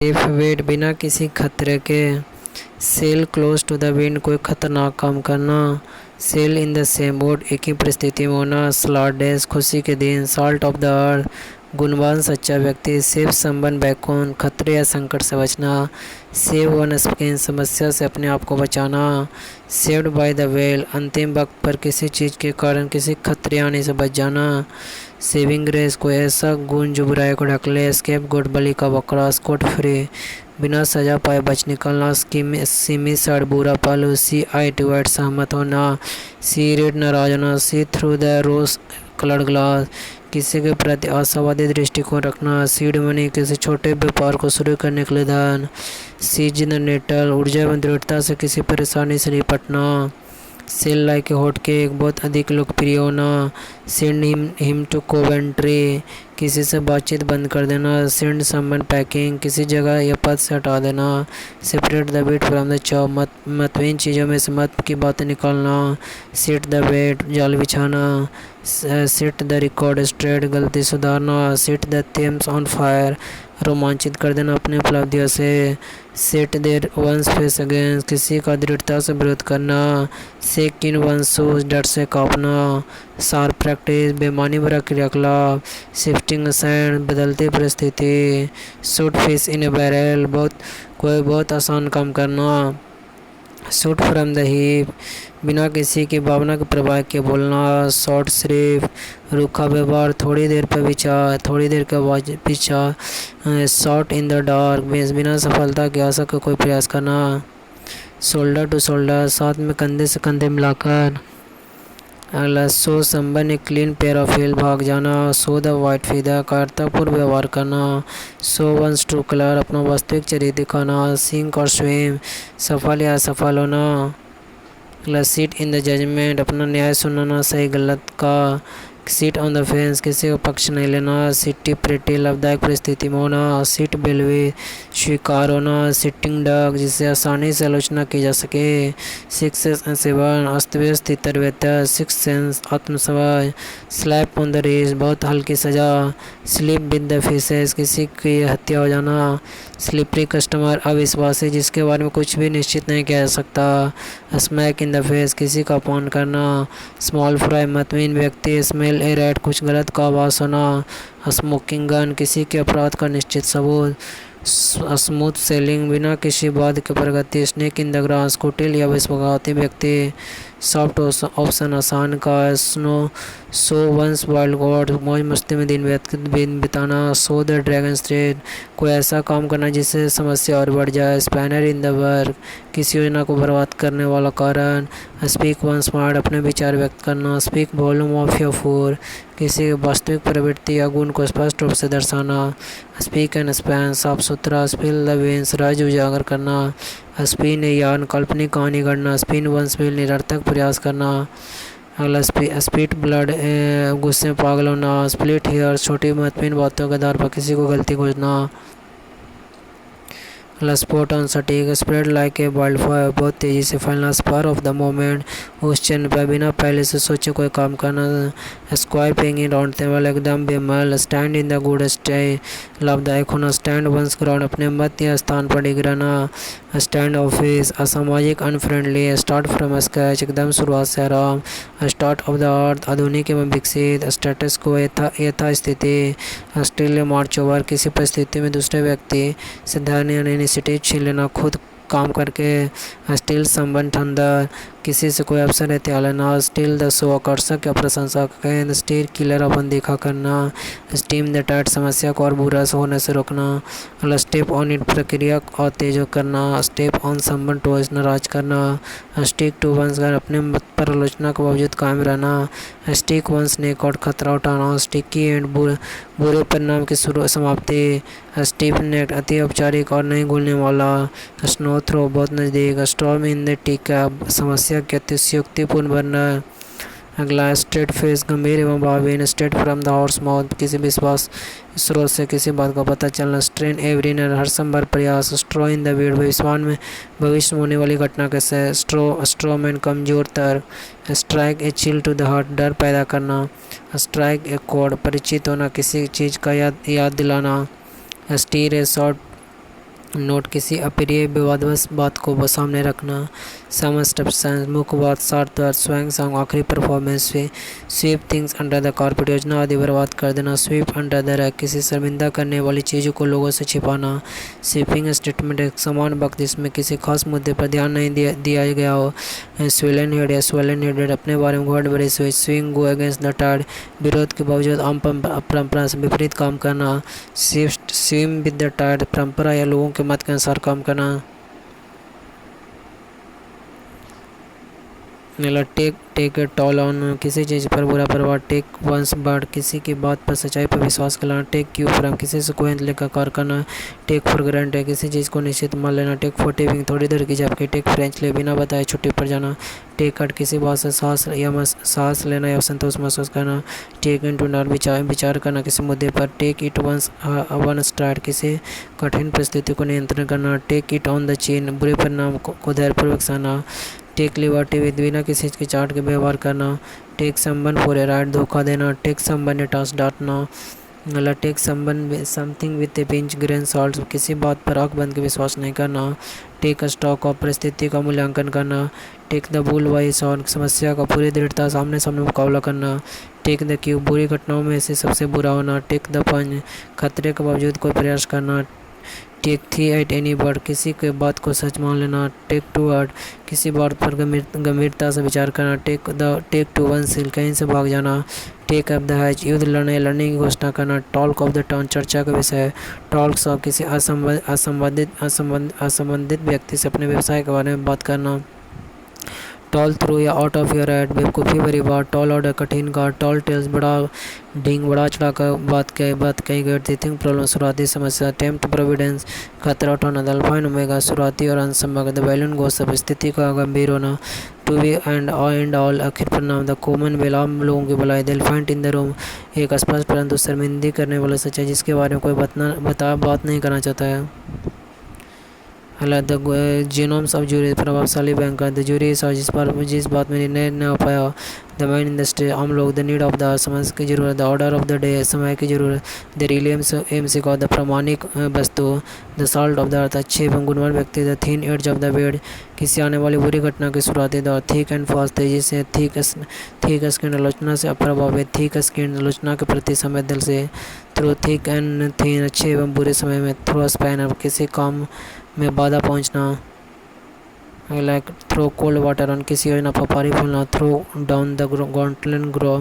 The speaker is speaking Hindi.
सेफ वेट बिना किसी खतरे के। Sail close to the wind कोई खतरनाक काम करना। Sail in the same boat एक ही परिस्थिति में होना। स्लॉट डेज खुशी के दिन। सॉल्ट ऑफ द अर्थ गुणवान सच्चा व्यक्ति। सेफ संबंध बैकून खतरे या संकट से बचना। सेव वन स्किन समस्या से अपने आप को बचाना। सेव्ड बाय द वेल अंतिम वक्त पर किसी चीज़ के कारण किसी खतरे आने से बच जाना। सेविंग ग्रेस कोई ऐसा गुण जो बुराई को ढक ले। स्केप गोट बलि का बकरा। स्कॉट फ्री बिना सजा पाए बच निकलना। सिमी सड़ बुरा पालू। सी आई टू एट सहमत होना। सी रेड नाराज होना। See through the rose coloured glass किसी के प्रति आशावादी दृष्टिकोण रखना। सीड मनी किसी छोटे व्यापार को शुरू करने के लिए धन। सीज द नेटल ऊर्जा एवं दृढ़ता से किसी परेशानी से निपटना। Sell like a hot cake बहुत अधिक लोकप्रिय होना। सेंड हिम टू कोवेंट्री किसी से बातचीत बंद कर देना। सेंड समवन पैकिंग किसी जगह या पद से हटा देना। Separate the wheat from the chop मतभेद चीज़ों में से मत की बातें निकालना। सेट द वेट जाल बिछाना। सेट द रिकॉर्ड स्ट्रेट गलती सुधारना। Set the Thames on fire रोमांचित कर देना अपनी उपलब्धियों से। Set their once face against किसी का दृढ़ता से विरोध करना। सेक इन वन शूज डट से कांपना। सार प्रैक्टिस बेमानी भरा क्रियाकलाप। शिफ्टिंग सैंड बदलती परिस्थिति। Shoot fish in A barrel बहुत आसान काम करना। शूट फ्रॉम द हिप बिना किसी की भावना के प्रभाव के बोलना। शॉर्ट सिर्फ रूखा व्यवहार थोड़ी देर पर विचार थोड़ी देर के बाद पीछा। शॉट इन द डार्क बिना सफलता की आशा का कोई प्रयास करना। शोल्डर टू शोल्डर साथ में कंधे से कंधे मिलाकर। अगला सो संबंध एक क्लीन पेयर ऑफ हील भाग जाना। सो द वाइट फीदर कर्तव्यपूर्ण व्यवहार करना। सो वंस ट्रू कलर अपना वास्तविक चरित्र दिखाना। सिंक और स्विम सफल या असफल होना। अगला सीट इन द जजमेंट अपना न्याय सुनाना सही गलत का। सीट ऑन द फेंस किसी का पक्ष नहीं लेना। सिटी प्रेटी लाभदायक परिस्थिति में होना। सीट बेलवे स्वीकार होना। सिटिंग डक जिससे आसानी से आलोचना की जा सके। सिक्स सेवन अस्त व्यस्त तितर वेतर। सिक्स सेंस आत्मसवाय। स्लैप ऑन द रिस्ट बहुत हल्की सजा। स्लीप विद द फिशेस किसी की हत्या हो जाना। स्लिपरी कस्टमर अविश्वासी जिसके बारे में कुछ भी निश्चित नहीं किया जा सकता। स्मैक इन द फेस किसी का अपमान करना। स्मॉल फ्राई मतमीन व्यक्ति। स्मेल ए रैट कुछ गलत का आवास होना। स्मोकिंग गन किसी के अपराध का निश्चित सबूत। स्मूथ सेलिंग बिना किसी बात के प्रगति। स्नेक इन द ग्रास कुटिल या विश्वासघाती व्यक्ति। सॉफ्ट ऑप्शन आसान का। Snow so once wild god मौज मस्ती में दिन बिताना। सो द ड्रैगन स्ट्रेट कोई ऐसा काम करना जिससे समस्या और बढ़ जाए। स्पैनर इन द वर्क किसी योजना को बर्बाद करने वाला कारण। स्पीक वन स्मार्ट अपने विचार व्यक्त करना। Speak volume of your four किसी वास्तविक प्रवृत्ति या गुण को स्पष्ट रूप से दर्शाना। स्पीक एंड स्पैन साफ सुथरा। स्पिल द वेंस राज उजागर करना। स्पिन यान काल्पनिक कहानी गढ़ना। स्पिन वन स्पिल निरर्थक प्रयास करना। अगला स्पीट ब्लड गुस्से में पागल होना। स्प्लिट हेयर छोटी महत्वपूर्ण बातों के आधार पर किसी को गलती खोजना। स्पॉट ऑन सटीक spread like a wild fire बहुत तेज़ी से फैलना। स्पार ऑफ द मोमेंट उस चिन्ह पर बिना पहले से सोचे कोई काम करना। स्क्वाइपिंग इन रौंदते वाले एकदम बेमल। Stand in the good stead लाभदायक होना। स्टैंड वंस ग्राउंड अपने मत या स्थान पर डिगराना। स्टैंड ऑफिस असामाजिक अनफ्रेंडली। स्टार्ट फ्रॉम स्क्रैच एकदम शुरुआत से आराम। स्टार्ट ऑफ द अर्थ आधुनिक एवं विकसित। स्टेटस को यथा स्थिति। स्टिल मार्च ओवर किसी परिस्थिति में दूसरे व्यक्ति से धैर्य या इनिशिएटिव छीन लेना खुद काम करके। स्टिल संबंध अंदर किसी से कोई अवसर त्याग लेना। स्टिल द शो आकर्षक या प्रशंसा केंद्र। स्टील किलर अपन देखा करना। स्टीम द टाइट समस्या को और बुरा से होने से रोकना। स्टेप ऑन इट प्रक्रिया और तेज करना। स्टेप ऑन संबंध टोज नाराज करना। स्टिक टू वंस घर अपने मत पर आलोचना के बावजूद कायम रहना। स्टिक वंस नेक और खतरा उठाना। स्टिकी एंड बुरे परिणाम की शुरू समाप्ति। स्टीप नेट अति औपचारिक और नहीं घुलने वाला। स्नो थ्रो बहुत नज़दीक। स्टॉर्म इन द टीका समस्या के अतिशयोक्तिपूर्ण वर्णन। अगला स्ट्रेट फेस गंभीर एवं भावहीन। Straight from the horse mouth किसी विश्वास स्रोत से किसी बात का पता चलना। स्ट्रेन एवरीनर हर संभव प्रयास। स्ट्रो इन द वीड भविष्य में होने वाली घटना कैसे। स्ट्रोमैन कमजोर तर्क। Strike a chill to the heart डर पैदा करना। स्ट्राइक ए कोड परिचित होना किसी चीज़ का याद दिलाना। स्टीर ए शॉर्ट नोट, किसी अप्रिय विवादवश बात को सामने रखना। सम सब्सटेंस, मुख्य बात, शर्त, स्वयं संग, आखिरी performance, sweep things under the carpet, योजना आदि बर्बाद कर देना। स्वीप अंडर द रैक, किसी शर्मिंदा करने वाली चीज़ों को लोगों से छिपाना। स्वीपिंग स्टेटमेंट, एक समान वक्त जिसमें किसी खास मुद्दे पर ध्यान नहीं दिया गया हो। स्वेलन हेड या स्वेलन हेडेड, अपने बारे में घोड़ बड़े हुए। Swing, go against the tide, विरोध के बावजूद आम परंपरा से विपरीत काम करना। स्विम विद द टाइड, परंपरा या लोगों के मत के अनुसार काम करना। टेक ए टॉल ऑन, किसी चीज़ पर बुरा प्रभाव। टेक वंस बर्ड, किसी की बात पर सच्चाई पर विश्वास करना। टेक क्यू फ्रॉम, किसी से कोई लेकर कार्य करना। टेक फॉर ग्रांटेड, किसी चीज़ को निश्चित मान लेना। टेक फॉर टेकिंग, थोड़ी देर की झपकी। टेक फ्रेंच ले, बिना बताए छुट्टी पर जाना। टेक हट, किसी बात से सांस लेना या संतोष महसूस करना। टेक इन टू विचार करना किसी मुद्दे पर। टेक इट वन स्टार्ट, किसी कठिन परिस्थिति को नियंत्रण करना। टेक इट ऑन द चीन, बुरे परिणाम को धैर्यपूर्वक सहना। टेक लिबर्टी विद, बिना किसी हिचकिचाहट के व्यवहार करना। Take someone for a ride, धोखा देना। टेक समवन ए टास्क, डांटना। Take something with a pinch grain salt, किसी बात पर आंख बंद के विश्वास नहीं करना। टेक स्टॉक ऑफ, परिस्थिति का मूल्यांकन करना। Take the bull by horn, समस्या का पूरी दृढ़ता सामने मुकाबला करना। टेक द क्यूब, बुरी घटनाओं में से सबसे बुरा होना। टेक द पंच, खतरे के बावजूद कोई प्रयास करना। टेक थी एट एनी बर्ड, किसी के बात को सच मान लेना। टेक टू हर्ट, किसी बात पर गंभीरता से विचार करना। टेक टू वन सील, कहीं से भाग जाना। टेक अप द हैच, युद्ध लड़ने की घोषणा करना। टॉक ऑफ द टाउन, चर्चा का विषय। टॉक्स ऑफ, किसी असंबंधित व्यक्ति से अपने व्यवसाय के बारे में बात करना। टॉल थ्रू या आउट ऑफ योर हेड, बेवकूफ़ी भरी बात। टॉल ऑर्डर, कठिन कार। टॉल टेल्स, बड़ा चढ़ा कर बात कही गई। टीथिंग प्रॉब्लम, शुरुआती समस्या। टेम्प्ट प्रोविडेंस, खतरा उठाना। अल्फा एंड ओमेगा, शुरुआती और अंत संभव। द बैलन गोसप, स्थिति का गंभीर होना। टू बी एंड ऑल, आखिर परिणाम। द कॉमन वेल, आम लोगों की भलाई। The elephant in the room, एक स्पष्ट परंतु शर्मिंदगी करने वाला सच्चाई जिसके बारे में कोई बात नहीं करना चाहता है। द जीनोम्स ऑफ जूरी, प्रभावशाली बैंकर। द जूरी, जिस बात में निर्णय न हो पाया। The man in the street, आम लोग। द नीड ऑफ द, समझ की जरूरत। The order of the day, समय की जरूरत। द रियल एम सिका, द प्रामाणिक वस्तु। The salt of the earth, अच्छे एवं गुणवान व्यक्ति। The thin edge of the bed, किसी आने वाली बुरी घटना की शुरुआती दौर। थिक एंड फास्ट, तेजी से। थिक स्किन, आलोचना से अप्रभावित। थिक स्किन, आलोचना के प्रति संवेदनशील से। थ्रू थिक एंड थीन, अच्छे एवं बुरे समय में। थ्रो स्पैन, किसी काम में बाधा पहुंचना। Like throw cold water on, किसी योजना पर पानी फूलना। Throw down the gauntlet grow,